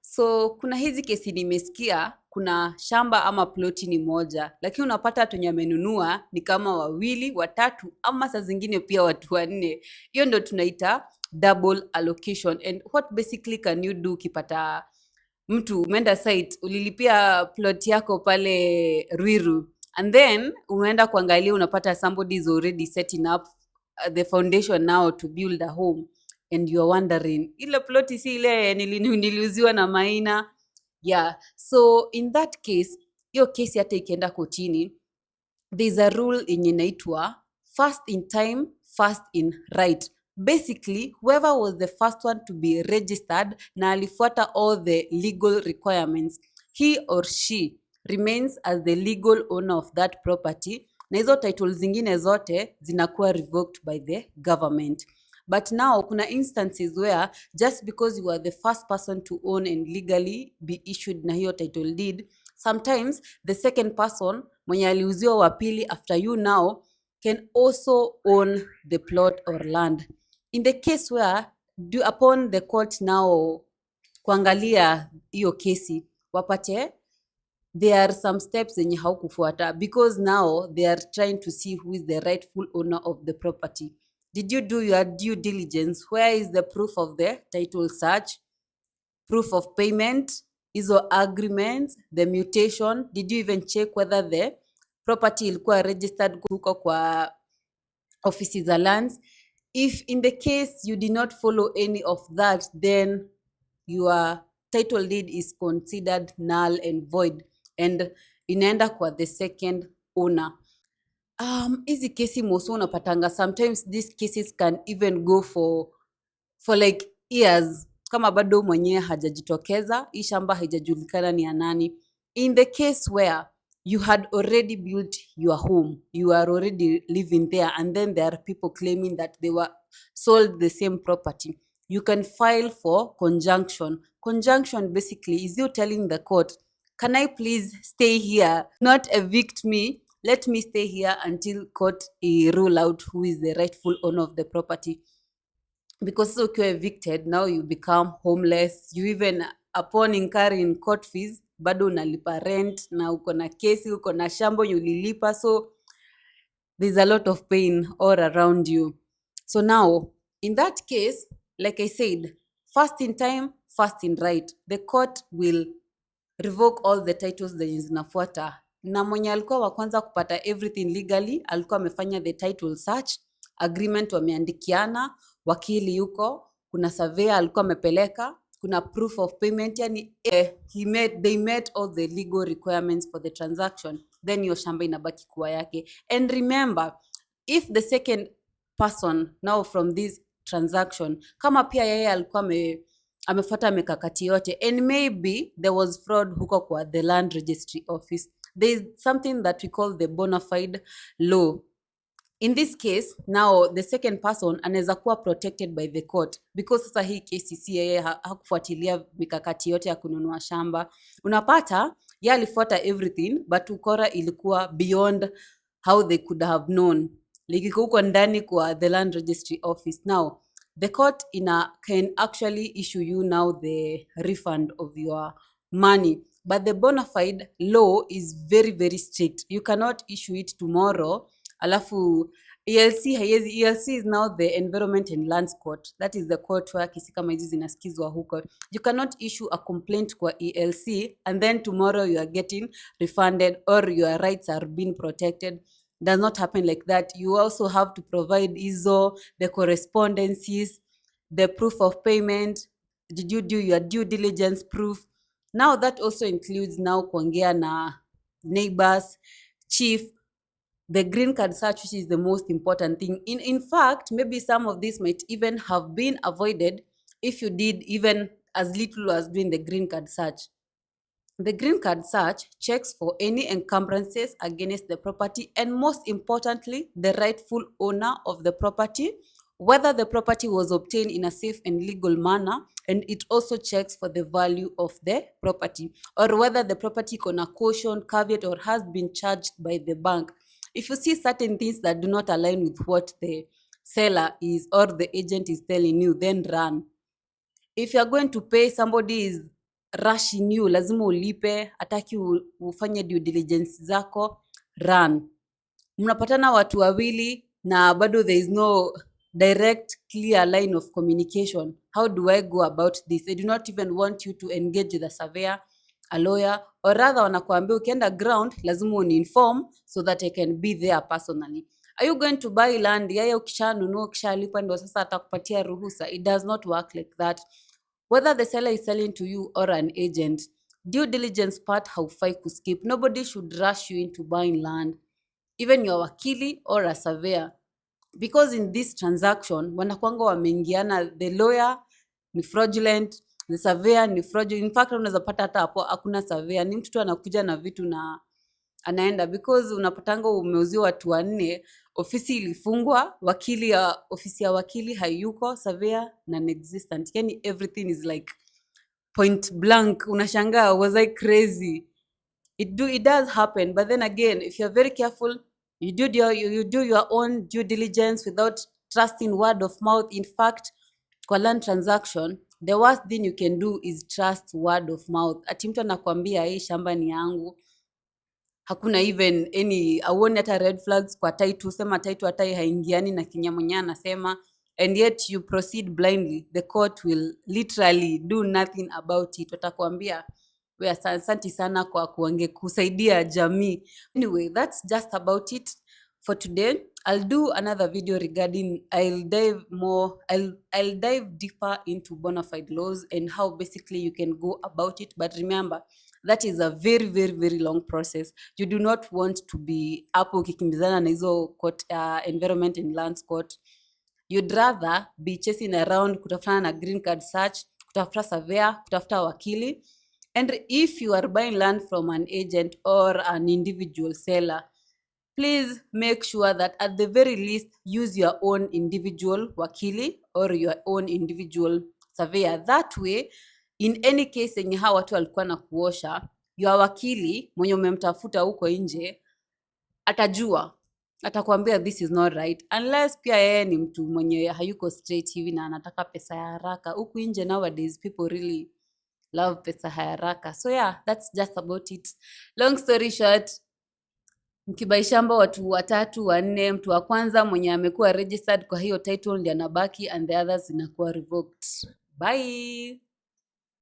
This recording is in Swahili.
So kuna hizi kesi nimesikia, kuna shamba ama ploti ni moja, lakini unapata watu wenye amenunua ni kama wawili, watatu ama saa zingine pia watu wanne. Hiyo ndo tunaita double allocation. And what basically can you do ukipata mtu umeenda site, ulilipia plot yako pale Ruiru, and then umeenda kuangalia unapata somebody is already setting up the foundation now to build a home, and you are wondering ile plot si ile niliuziwa na Maina. Yeah, so in that case, hiyo kesi hata ikienda kotini, there's a rule yenye inaitwa first in time, first in right. Basically, whoever was the first one to be registered na alifuata all the legal requirements, he or she remains as the legal owner of that property, na hizo titles zingine zote zinakuwa revoked by the government. But now kuna instances where just because you are the first person to own and legally be issued na hiyo title deed, sometimes the second person mwenye aliuziwa wa pili after you now can also own the plot or land. In the case where upon the court now kuangalia hiyo kesi, wapate there are some steps zenye haukufuata, because now they are trying to see who is the rightful owner of the property. Did you do your due diligence? Where is the proof of the title search, proof of payment, hizo agreements, the mutation? Did you even check whether the property ilikuwa registered huko kwa ofisi za lands? If in the case you did not follow any of that, then your title deed is considered null and void and inaenda kwa the second owner. Hizi kesi moso unapatanga, sometimes these cases can even go for like years, kama bado mwenyewe hajajitokeza, hii shamba haijajulikana ni ya nani. In the case where you had already built your home, you are already living there, and then there are people claiming that they were sold the same property, you can file for conjunction. Conjunction basically is you telling the court, can I please stay here, not evict me, let me stay here until court rule out who is the rightful owner of the property. Because so ukiwa evicted, now you become homeless, you even upon incurring court fees bado unalipa rent, na uko na kesi, uko na shamba ulilipa, so there's a lot of pain all around you. So now in that case, like I said, first in time, first in right, the court will revoke all the titles zenye zinafuata, na mwenye alikuwa wa kwanza kupata everything legally alikuwa amefanya the title search, agreement wameandikiana, wakili yuko, kuna surveyor alikuwa amepeleka, kuna proof of payment, yani they met all the legal requirements for the transaction, then your shamba inabaki kuwa yake. And remember, if the second person now from this transaction, kama pia yeye alikuwa amefuata mikakati yote, and maybe there was fraud huko kwa the land registry office, there is something that we call the bona fide law. In this case, now the second person anaweza kuwa protected by the court, because sasa hii kesi si yeye hakufuatilia mikakati yote ya kununua shamba. Unapata yeye alifuata everything, but ukora ilikuwa beyond how they could have known, like huko ndani kwa the land registry office. Now the court can actually issue you now the refund of your money, but the bona fide law is very very strict. You cannot issue it tomorrow alafu ELC haiwezi. ELC is now the Environment and Lands Court, that is the court where kesi kama hizi zinasikizwa huko. You cannot issue a complaint kwa ELC and then tomorrow you are getting refunded or your rights are being protected. Does not happen like that. You also have to provide ISO, the correspondences, the proof of payment. Did you do your due diligence proof? Now that also includes now kuongea na neighbors, chief, the green card search, which is the most important thing. In fact, maybe some of this might even have been avoided if you did even as little as doing the green card search. The green card search checks for any encumbrances against the property, and most importantly, the rightful owner of the property, whether the property was obtained in a safe and legal manner, and it also checks for the value of the property, or whether the property iko na caution, caveat, or has been charged by the bank. If you see certain things that do not align with what the seller is or the agent is telling you, then run. If you're going to pay, somebody is rushing you, lazima ulipe, hataki ufanye due diligence zako, run. Mnapatana watu wawili na bado there is no direct clear line of communication. How do I go about this? They do not even want you to engage with a surveyor, a lawyer, or rather wanakuambia ukienda ground lazima uniinform so that I can be there personally. Are you going to buy land? Yeye ukishanunua ukishalipa ndio sasa atakupatia ruhusa. It does not work like that. Whether the seller is selling to you or an agent, due diligence part haufai kuskip. Nobody should rush you into buying land, even your wakili or a surveyor, because in this transaction wanakwanga wameingiana, the lawyer ni fraudulent, the surveyor ni fraudulent. In fact unaweza pata hata hapo hakuna surveyor, ni mtu tu anakuja na vitu na anaenda, because unapatanga umeuziwa watu wanne, ofisi ilifungwa, ofisi ya wakili hayuko, surveyor non-existent, yani everything is like point blank. Unashangaa, was I crazy? It does happen, but then again, if you're very careful, you do your own due diligence without trusting word of mouth. In fact, kwa land transaction, the worst thing you can do is trust word of mouth. Ati mtu anakuambia hii shamba ni yangu, hakuna even any, auoni hata red flags kwa title, sema title hata haingiani na kinyamonya anasema, and yet you proceed blindly. The court will literally do nothing about it. Watakuambia we asante sana kwa kusaidia jamii. Anyway, that's just about it for today. I'll do another video regarding, I'll dive deeper into bona fide laws and how basically you can go about it. But remember, that is a very, very, very long process. You do not want to be hapo ukikimbizana na hizo court, environment and lands court. You'd rather be chasing around kutafutana na green card search, kutafuta surveyor, kutafuta wakili. And if you are buying land from an agent or an individual seller, please make sure that at the very least use your own individual wakili or your own individual surveyor. That way, in any case yenye hawa watu walikuwa na kuosha, your wakili mwenye umemtafuta huko nje atajua, atakwambia this is not right, unless pia yeye ni mtu mwenye hayuko straight hivi na anataka pesa ya haraka. Huku nje nowadays people really love pesa ya haraka. So yeah, that's just about it. Long story short, mkibai shamba watu 3, 4, mtu wa kwanza mwenye amekuwa registered kwa hiyo title ndiye anabaki and the others zinakuwa revoked. Bye.